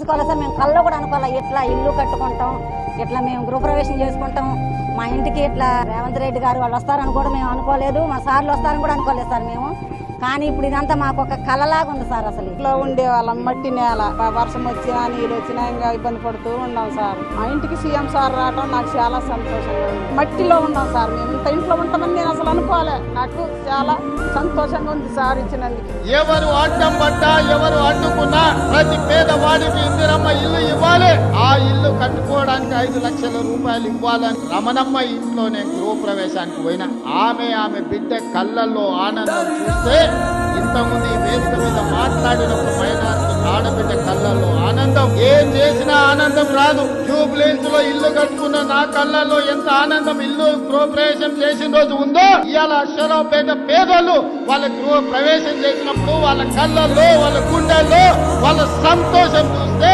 Sir మేము కల్లో కూడా అనుకోవాలి ఇట్లా ఇల్లు కట్టుకుంటాం, ఇట్లా మేము గృహప్రవేశం చేసుకుంటాం, మా ఇంటికి ఇట్లా రేవంత్ రెడ్డి గారు వాళ్ళు వస్తారని కూడా మేము అనుకోలేదు, మా సార్లు వస్తారని కూడా అనుకోలేదు సార్ మేము. కానీ ఇప్పుడు ఇదంతా మాకు ఒక కళలాగా ఉంది సార్. అసలు ఇట్లా ఉండే వాళ్ళం మట్టి నేల, వర్షం వచ్చినా నీళ్ళు వచ్చినా ఇంకా ఇబ్బంది పడుతూ ఉన్నాం సార్. మా ఇంటికి సీఎం సార్ రావడం నాకు చాలా సంతోషంగా ఉంది. మట్టిలో ఉన్నాం సార్, మేము ఇంత ఇంట్లో ఉంటామని నేను అసలు అనుకోలే. నాకు చాలా సంతోషంగా ఉంది సార్ ఇచ్చినందుకు. ఎవరు అడ్డం పడ్డా ఎవరు అడ్డుకున్నా ప్రతి పేదవాడికి ఇందిరమ్మ ఇల్లు ఇవ్వాలి, ఆ ఇల్లు కట్టుకోవడానికి 5 లక్షల రూపాయలు ఇవ్వాలని రమణమ్మ ఇంట్లోనే గృహప్రవేశానికి పోయినా ఆమె బిడ్డ కళ్ళల్లో ఆనందం చూస్తే, ఇంతకుముందు ఈ వేదిక మీద మాట్లాడినప్పుడు మైనార్టీ ఆడబిడ్డ కళ్ళల్లో ఆనందం ఏం చేసినా ఆనందం రాదు. జూబ్లీహిల్స్ లో ఇల్లు కట్టుకున్న నా కళ్ళల్లో ఎంత ఆనందం ఇల్లు గృహప్రవేశం చేసిన రోజు ఉందో, ఇవాళ అశ్వరావుపేట పేదలు వాళ్ళ గృహ ప్రవేశం చేసినప్పుడు వాళ్ళ కళ్ళల్లో వాళ్ళ గుండెల్లో వాళ్ళ సంతోషం చూస్తే